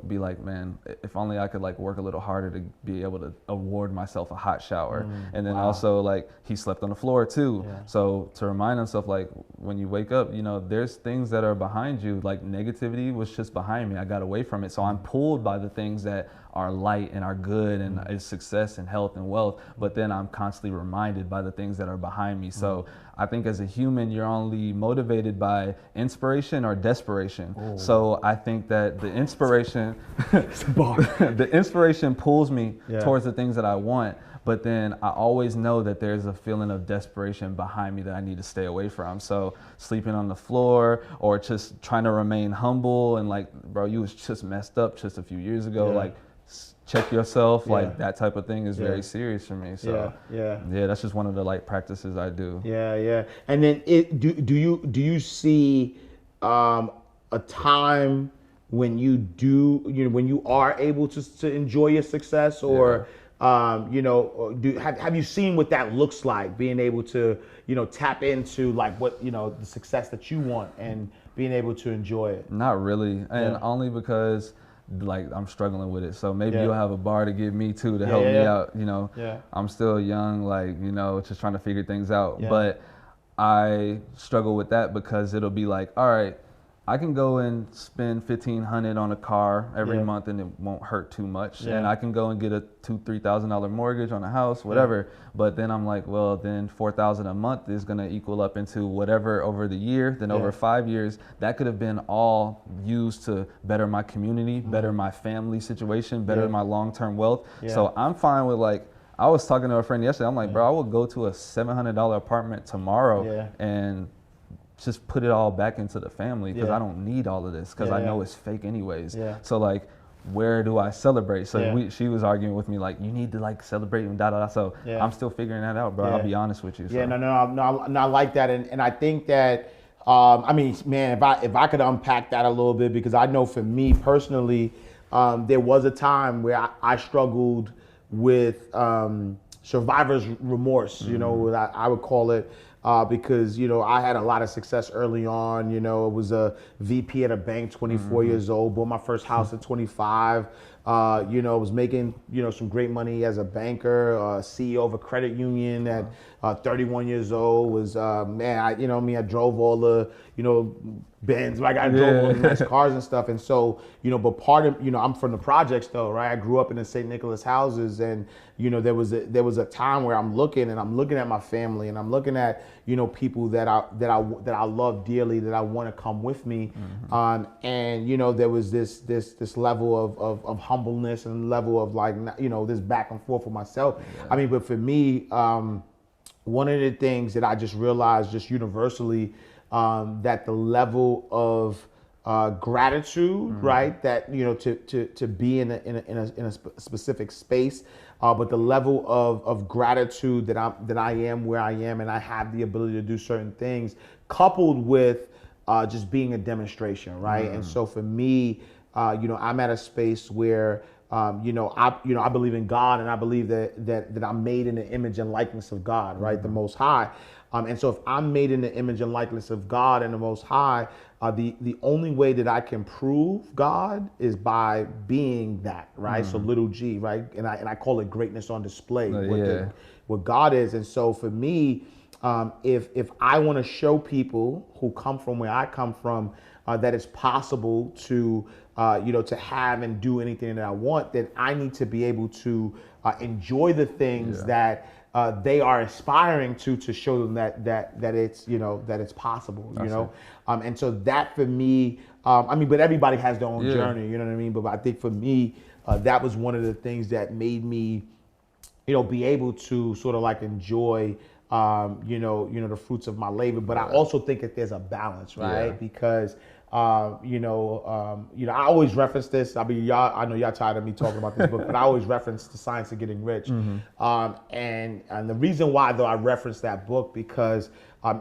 be like, man, if only I could like work a little harder to be able to award myself a hot shower. And then also like he slept on the floor too. So to remind himself, like when you wake up, there's things that are behind you, like negativity was just behind me. I got away from it. So I'm pulled by the things that are light and are good and is success and health and wealth, but then I'm constantly reminded by the things that are behind me. So I think as a human, you're only motivated by inspiration or desperation. So I think that the inspiration the inspiration pulls me towards the things that I want, but then I always know that there's a feeling of desperation behind me that I need to stay away from. So sleeping on the floor or just trying to remain humble and like, bro, you was just messed up just a few years ago. Like, check yourself. Like that type of thing is very serious for me. So yeah, that's just one of the like practices I do. Yeah. And then do you see a time when when you are able to enjoy your success, or have you seen what that looks like, being able to tap into like what the success that you want and being able to enjoy it? Not really, and only because like I'm struggling with it. So maybe you'll have a bar to give me too to help me out. I'm still young, like just trying to figure things out. But I struggle with that because it'll be like, all right, I can go and spend $1,500 on a car every month and it won't hurt too much. And I can go and get a $2,000-$3,000 mortgage on a house, whatever. But then I'm like, well, then $4,000 a month is gonna equal up into whatever over the year. Then over 5 years, that could have been all used to better my community, better my family situation, better my long-term wealth. So I'm fine with like, I was talking to a friend yesterday. I'm like, bro, I would go to a $700 apartment tomorrow and just put it all back into the family, because I don't need all of this, because I know it's fake anyways. So like, where do I celebrate? So she was arguing with me like, you need to like celebrate and da. So I'm still figuring that out, bro. I'll be honest with you. So. No, I like that, and I think that I mean, man, if I could unpack that a little bit, because I know for me personally, there was a time where I struggled with survivor's remorse. I would call it. Because, I had a lot of success early on. I was a VP at a bank, 24 years old, bought my first house at 25. Was making, some great money as a banker, CEO of a credit union at 31 years old. Was, I drove all the, Benz, like I drove all the nice cars and stuff. And so, but part of, I'm from the projects though, right? I grew up in the St. Nicholas houses, and, there was a time where I'm looking at my family, and I'm looking at, people that I love dearly, that I want to come with me. And, there was this level of humbleness and level of like, this back and forth for myself. Yeah. I mean, but for me, one of the things that I just realized just universally, that the level of gratitude, right? That to be in a specific space, but the level of gratitude that I am where I am, and I have the ability to do certain things, coupled with just being a demonstration, right? And so for me, I'm at a space where I believe in God, and I believe that I'm made in the image and likeness of God, right? The Most High. And so if I'm made in the image and likeness of God and the Most High, the only way that I can prove God is by being that, right? So little g, right? And I call it greatness on display, what God is. And so for me, if I want to show people who come from where I come from, that it's possible to to have and do anything that I want, then I need to be able to enjoy the things that they are aspiring to show them that it's that it's possible, and so that for me, but everybody has their own journey, you know what I mean? But I think for me, that was one of the things that made me, be able to sort of like enjoy, the fruits of my labor. But I also think that there's a balance, right? Because I always reference this. I mean, I know y'all tired of me talking about this book, but I always reference The Science of Getting Rich. And the reason why, though, I reference that book, because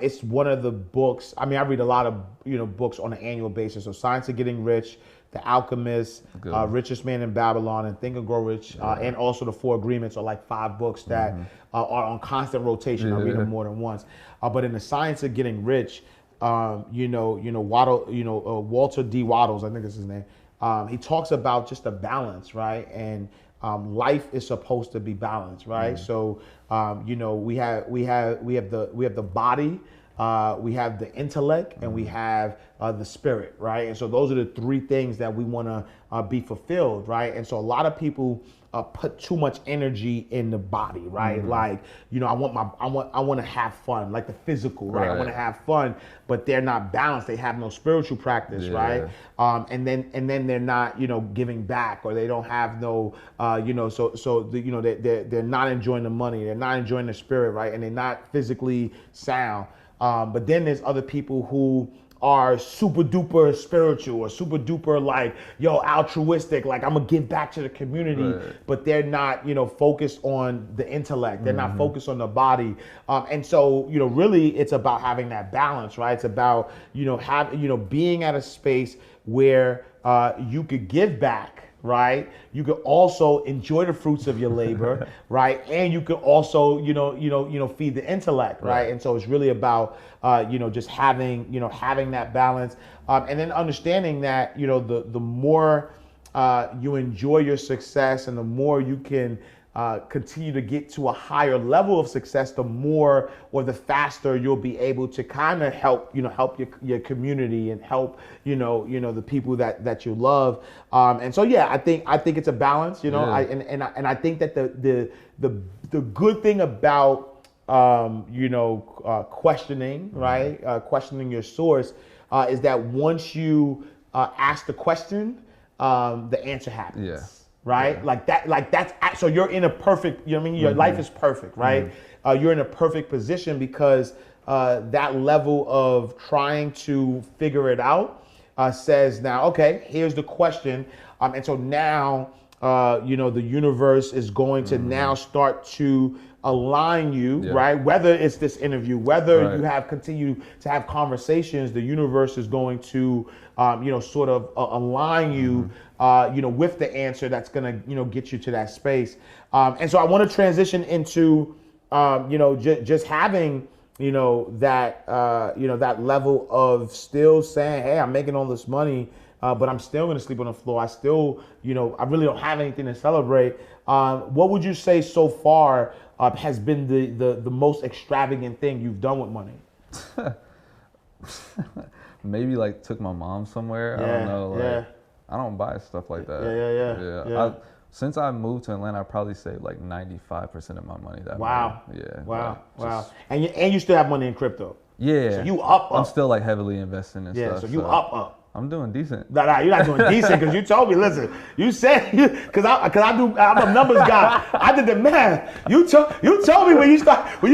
it's one of the books. I mean, I read a lot of books on an annual basis. So Science of Getting Rich, The Alchemist, Richest Man in Babylon, and Think and Grow Rich, and also The Four Agreements are like 5 books that are on constant rotation. I read them more than once. But in The Science of Getting Rich, Walter D. Waddles, I think is his name. He talks about just a balance, right? And life is supposed to be balanced, right? So we have the body, we have the intellect, and we have the spirit, right? And so those are the 3 things that we want to be fulfilled, right? And so a lot of people put too much energy in the body, right? Like, I want to have fun, like the physical, right? I want to have fun, but they're not balanced. They have no spiritual practice, right? And then they're not, giving back, or they don't have no, they're not enjoying the money, they're not enjoying the spirit, right? And they're not physically sound. But then there's other people who are super duper spiritual, or super duper like, altruistic, like I'm gonna give back to the community, but they're not, focused on the intellect. They're not focused on the body. And so, really it's about having that balance, right? It's about, being at a space where you could give back, right? You could also enjoy the fruits of your labor, right? And you could also, feed the intellect, right? And so it's really about, just having that balance, and then understanding that, the more you enjoy your success, and the more you can continue to get to a higher level of success, the more or the faster you'll be able to kind of help your community, and help the people that you love. And so I think it's a balance, I think that the good thing about questioning, right? Questioning your source, is that once you ask the question, the answer happens. Right? Like that's, so you're in a perfect, your life is perfect, right? You're in a perfect position, because that level of trying to figure it out says, now, okay, here's the question. And so now, the universe is going to now start to align you, right? Whether it's this interview, whether you have continued to have conversations, the universe is going to, sort of align you, with the answer that's gonna, get you to that space. And so I want to transition into, just having, that level of still saying, hey, I'm making all this money, but I'm still gonna sleep on the floor. I still, I really don't have anything to celebrate. What would you say so far has been the most extravagant thing you've done with money? Maybe like took my mom somewhere. I don't know. Like, I don't buy stuff like that. Yeah. Since I moved to Atlanta, I probably saved like 95% of my money that Wow. way. Yeah. Wow. Like, Wow. And you still have money in crypto. Yeah. So you up. I'm still like heavily investing in stuff. So you up. I'm doing decent. No, you're not doing decent because you told me. Listen, you said because I'm a numbers guy. I did the math. You told me when you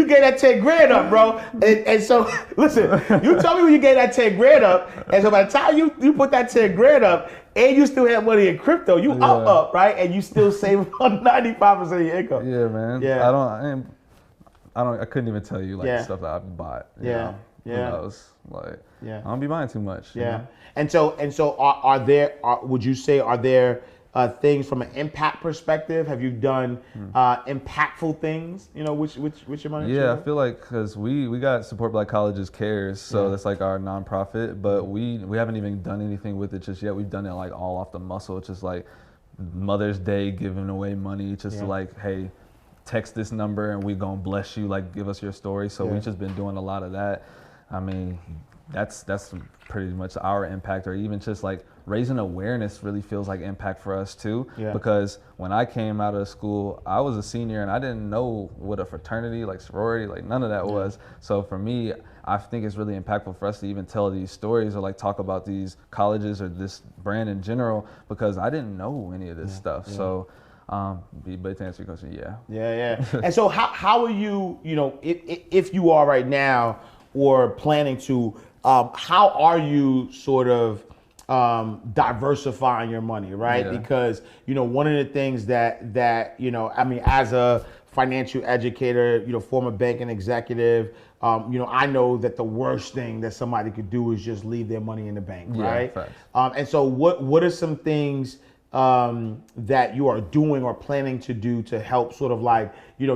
gave that 10 grand up, bro. And so listen, you told me when you gave that 10 grand up, and so by the time you put that 10 grand up, and you still have money in crypto, you up, right? And you still save 95% of your income. Yeah, man. Yeah. I couldn't even tell you like stuff that I bought. You know? Who knows? Like, I don't be buying too much. You know? And so would you say, are there things from an impact perspective? Have you done impactful things, with your money? Yeah, I feel like because we got Support Black Colleges Cares, so that's like our nonprofit, but we haven't even done anything with it just yet. We've done it like all off the muscle. It's just like Mother's Day, giving away money, just like, hey, text this number and we gonna bless you, like give us your story. So we've just been doing a lot of that. I mean, that's pretty much our impact, or even just like raising awareness really feels like impact for us too. Because when I came out of school, I was a senior and I didn't know what a fraternity, like sorority, like none of that was. So for me, I think it's really impactful for us to even tell these stories or like talk about these colleges or this brand in general, because I didn't know any of this stuff. So but to answer your question, And so how are you, if you are right now or planning to, how are you sort of diversifying your money, right? Because, one of the things that, as a financial educator, former banking executive, I know that the worst thing that somebody could do is just leave their money in the bank, right? And so what are some things that you are doing or planning to do to help sort of like,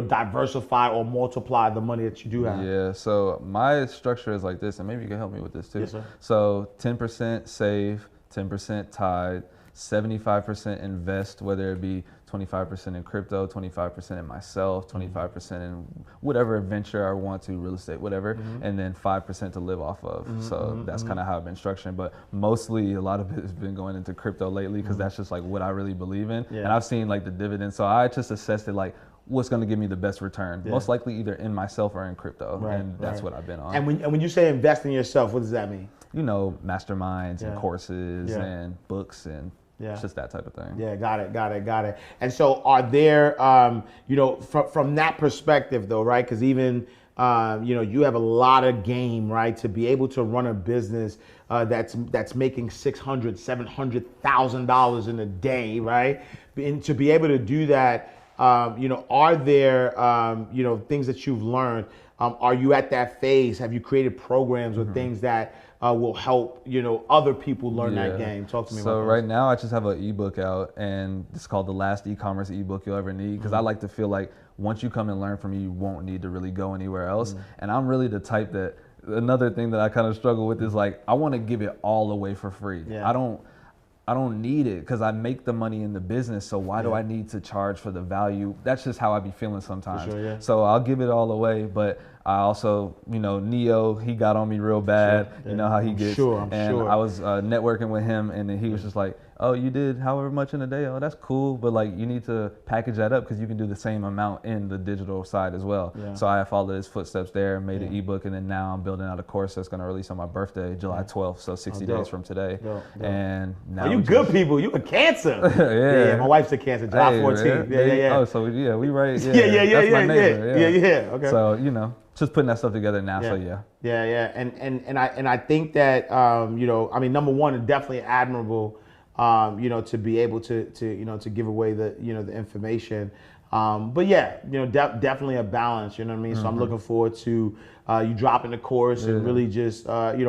diversify or multiply the money that you do have? Yeah, so my structure is like this, and maybe you can help me with this too. Yes, sir. So 10% save, 10% tithe, 75% invest, whether it be 25% in crypto, 25% in myself, 25% in whatever venture I want to, real estate, whatever, and then 5% to live off of. So that's kind of how I've been structuring. But mostly a lot of it has been going into crypto lately because that's just like what I really believe in. And I've seen like the dividends. So I just assessed it like, what's going to give me the best return? Most likely either in myself or in crypto. And that's what I've been on. And when you say invest in yourself, what does that mean? Masterminds and courses and books and it's just that type of thing. Yeah, got it. And so are there, from that perspective though, right? Because even, you have a lot of game, right? To be able to run a business that's making $600,000, $700,000 in a day, right? And to be able to do that, are there, things that you've learned? Are you at that phase? Have you created programs or things that will help, other people learn that game? Talk to me about that. So right now I just have an ebook out, and it's called The Last E-Commerce Ebook You'll Ever Need, because I like to feel like once you come and learn from me, you won't need to really go anywhere else. And I'm really the type that, another thing that I kind of struggle with is like, I want to give it all away for free. I don't need it because I make the money in the business. So why do I need to charge for the value? That's just how I be feeling sometimes. So I'll give it all away, but I also, Neo, he got on me real bad. You know how he gets. And I was networking with him, and then he was just like, oh, you did however much in a day? Oh, that's cool. But like, you need to package that up because you can do the same amount in the digital side as well. So I followed his footsteps there, made an ebook, and then now I'm building out a course that's going to release on my birthday, July 12th. So 60 days from today. And now you good people. You a Cancer. Yeah, my wife's a Cancer. July 14th. Yeah. Oh, so we right. Yeah. That's my neighbor. Yeah. Okay. So, just putting that stuff together now. So Yeah. And I think that, number one, it's definitely admirable, to be able to give away the, the information. But definitely a balance, you know what I mean? So I'm looking forward to you dropping the course and really just,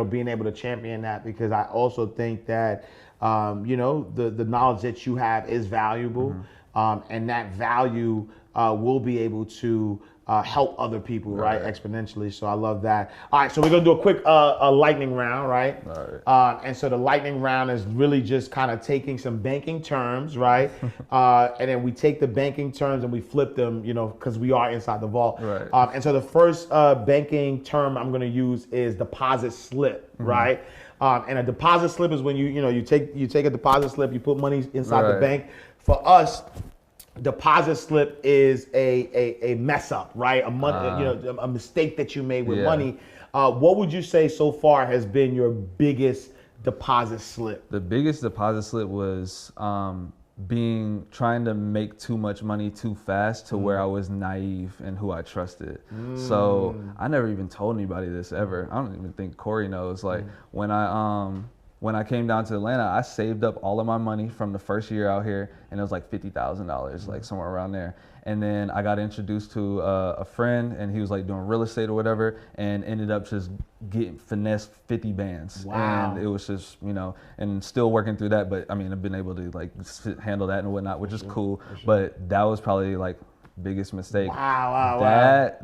being able to champion that, because I also think that, the knowledge that you have is valuable, and that value will be able to, help other people, right? Exponentially. So I love that. All right, so we're gonna do a quick lightning round, right? All right. And so the lightning round is really just kind of taking some banking terms, right? And then we take the banking terms and we flip them, you know, because we are inside the vault. Right. And so the first banking term I'm gonna use is deposit slip, right? And a deposit slip is when you take a deposit slip, you put money inside the bank. For us, deposit slip is a mess up, right? A mistake that you made with money. What would you say so far has been your biggest deposit slip? The biggest deposit slip was trying to make too much money too fast to where I was naive in who I trusted. So I never even told anybody this ever. I don't even think Corey knows. Like when I came down to Atlanta, I saved up all of my money from the first year out here, and it was like $50,000, like somewhere around there. And then I got introduced to a friend, and he was like doing real estate or whatever, and ended up just getting finessed 50 bands. Wow. And it was just, and still working through that. But I mean, I've been able to like handle that and whatnot, which is cool. But that was probably like biggest mistake. Wow.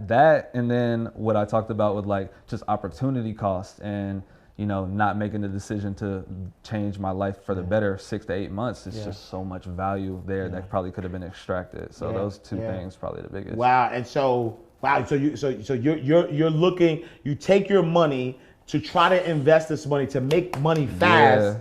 That, and then what I talked about with like just opportunity cost and not making the decision to change my life for the better 6 to 8 months. It's just so much value there that probably could have been extracted. So those two things probably the biggest. Wow. And so you're looking, you take your money to try to invest this money to make money fast,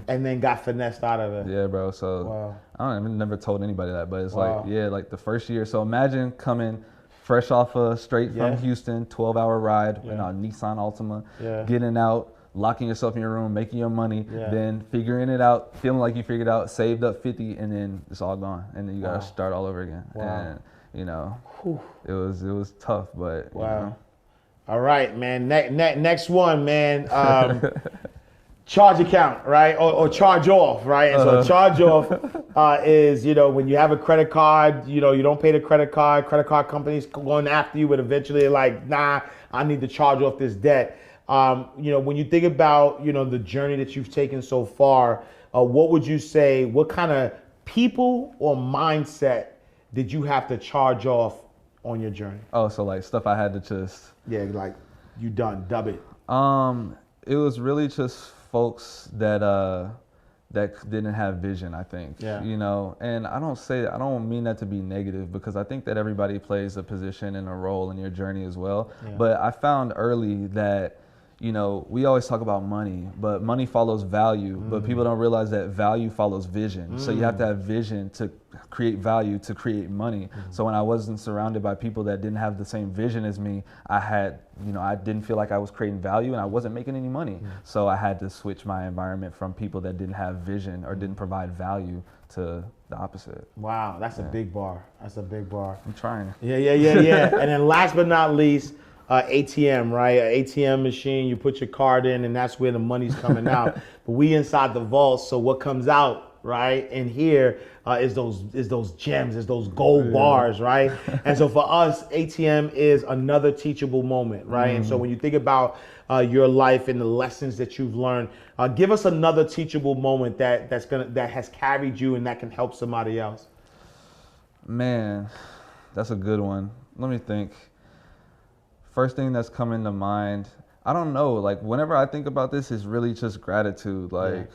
and then got finessed out of it. Yeah, bro. So I never told anybody that, but it's like the first year. So imagine coming fresh off straight from Houston, 12-hour ride in a Nissan Altima, getting out, locking yourself in your room, making your money, then figuring it out, feeling like you figured out, saved up 50, and then it's all gone, and then you gotta start all over again. And it was tough, but All right, man. Next one, man. Charge account, right? Or charge off, right? And so charge off is, when you have a credit card, you don't pay the credit card companies going after you, but eventually they're like, nah, I need to charge off this debt. When you think about, the journey that you've taken so far, what would you say, what kind of people or mindset did you have to charge off on your journey? Oh, so like stuff I had to just... Yeah, like you done, dub it. It was really just folks that didn't have vision, I think. Yeah. And I don't mean that to be negative, because I think that everybody plays a position and a role in your journey as well. Yeah. But I found early that we always talk about money, but money follows value, but people don't realize that value follows vision. So you have to have vision to create value, to create money. So when I wasn't surrounded by people that didn't have the same vision as me, I didn't feel like I was creating value, and I wasn't making any money. So I had to switch my environment from people that didn't have vision or didn't provide value to the opposite. Wow, that's a big bar. That's a big bar. I'm trying. Yeah. And then last but not least, ATM, right? An ATM machine, you put your card in, and that's where the money's coming out. But we inside the vault, so what comes out, right, in here is those gems, is those gold bars, right? And so for us, ATM is another teachable moment, right? And so when you think about your life and the lessons that you've learned, give us another teachable moment that has carried you and that can help somebody else. Man, that's a good one. Let me think. First thing that's coming to mind, I don't know, like whenever I think about this, it's really just gratitude. Like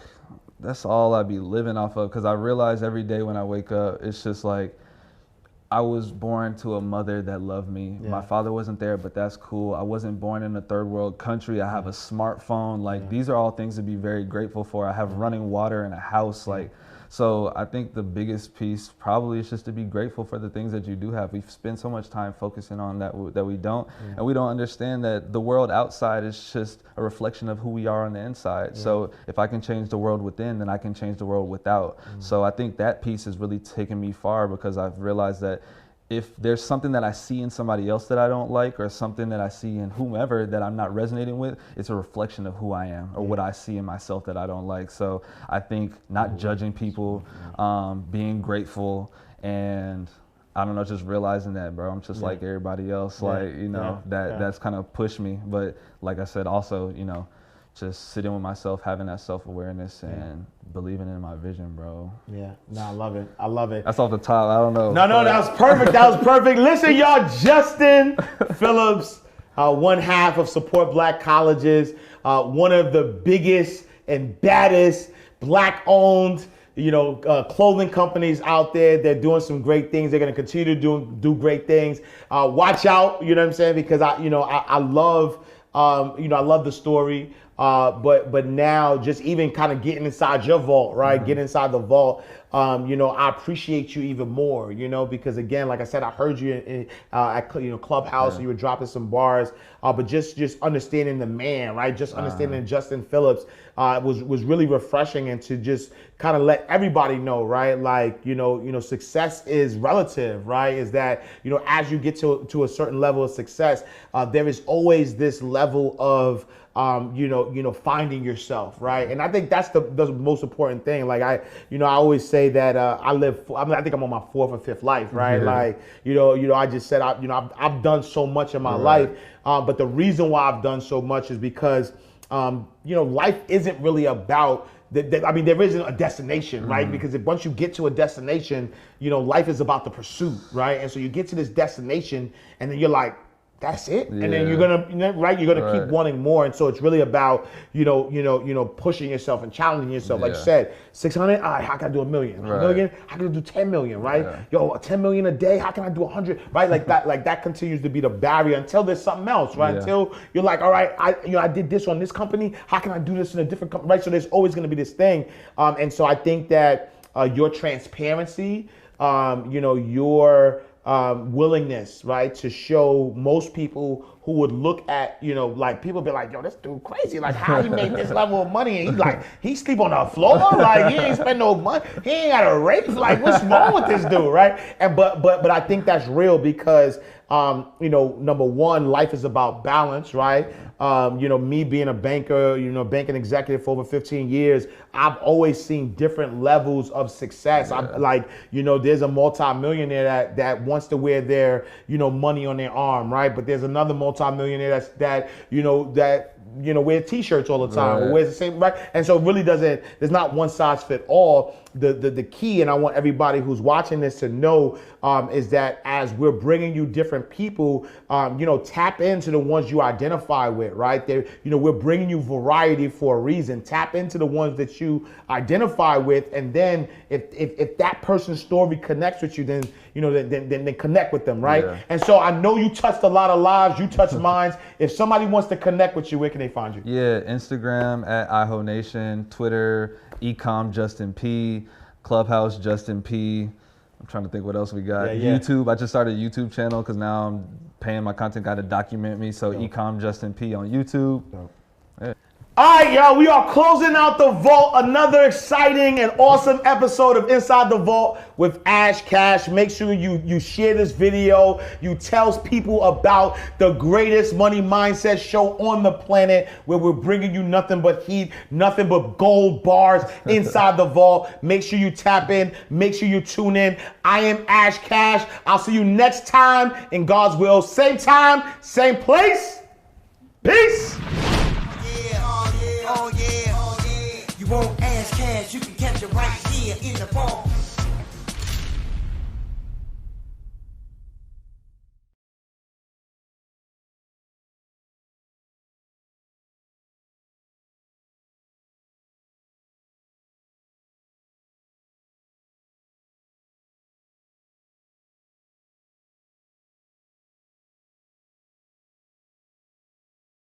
that's all I be living off of, because I realize every day when I wake up, it's just like I was born to a mother that loved me. My father wasn't there, but that's cool. I wasn't born in a third world country. I have a smartphone. Like these are all things to be very grateful for. I have running water and a house. Like, so I think the biggest piece probably is just to be grateful for the things that you do have. We spend so much time focusing on that we don't, and we don't understand that the world outside is just a reflection of who we are on the inside. So if I can change the world within, then I can change the world without. So I think that piece has really taken me far, because I've realized that if there's something that I see in somebody else that I don't like, or something that I see in whomever that I'm not resonating with, it's a reflection of who I am or what I see in myself that I don't like. So I think not judging people, being grateful, and I don't know, just realizing that, bro, I'm just like everybody else, that's kind of pushed me. But like I said, also, just sitting with myself, having that self-awareness and believing in my vision, bro. Yeah, no, I love it. I love it. That's off the top. I don't know. No, that was perfect. That was perfect. Listen, y'all, Justin Phillips, one half of Support Black Colleges, one of the biggest and baddest Black-owned, clothing companies out there. They're doing some great things. They're going to continue to do great things. Watch out, you know what I'm saying? Because I love, I love the story. But now just even kind of getting inside your vault, right? Getting inside the vault, I appreciate you even more, because again, like I said, I heard you at Clubhouse, and you were dropping some bars, but just understanding the man, right? Just understanding Justin Phillips was really refreshing, and to just kind of let everybody know, right? Like, success is relative, right? Is that, as you get to a certain level of success, there is always this level of finding yourself, right? And I think that's the most important thing. Like I always say that I think I'm on my 4th or 5th life, right? Like, I just said, I've done so much in my life, but the reason why I've done so much is because, life isn't really about there isn't a destination, right? Because once you get to a destination, life is about the pursuit, right? And so you get to this destination, and then you're like, that's it, and then you're gonna keep wanting more, and so it's really about pushing yourself and challenging yourself. Like you said, 600, all right, how can I do 1 million? A million, how can I do 10 million? Right? Yo, 10 million a day, how can I do 100? Right? Like that continues to be the barrier until there's something else, right? Until you're like, all right, I did this on this company, how can I do this in a different company? Right? So there's always gonna be this thing, and so I think that your transparency, your willingness, right, to show most people who would look at, like people be like, yo, this dude crazy. Like, how he made this level of money? And he sleep on the floor. Like, he ain't spend no money. He ain't got a raise. Like, what's wrong with this dude, right? And but I think that's real because, number one, life is about balance, right? Me being a banker, banking executive for over 15 years, I've always seen different levels of success. There's a multi-millionaire that wants to wear their, money on their arm, right? But there's another multi-millionaire that wear t-shirts all the time, or wears the same, right? And so it really there's not one size fit all. The key, and I want everybody who's watching this to know, is that as we're bringing you different people, tap into the ones you identify with, right? We're bringing you variety for a reason. Tap into the ones that you identify with, and then if that person's story connects with you, then then connect with them, right? Yeah. And so I know you touched a lot of lives, you touched minds. If somebody wants to connect with you, where can they find you? Yeah, Instagram at IHONation, Twitter, Ecom Justin P, Clubhouse Justin P. I'm trying to think what else we got. YouTube. I just started a YouTube channel because now I'm paying my content guy to document me. So Ecom Justin P on YouTube. Yeah. All right, y'all, we are closing out the vault. Another exciting and awesome episode of Inside the Vault with Ash Cash. Make sure you share this video. You tell people about the greatest money mindset show on the planet, where we're bringing you nothing but heat, nothing but gold bars inside the vault. Make sure you tap in. Make sure you tune in. I am Ash Cash. I'll see you next time in God's will. Same time, same place. Peace. Oh yeah. You won't ask cash, you can catch it right here in the ball.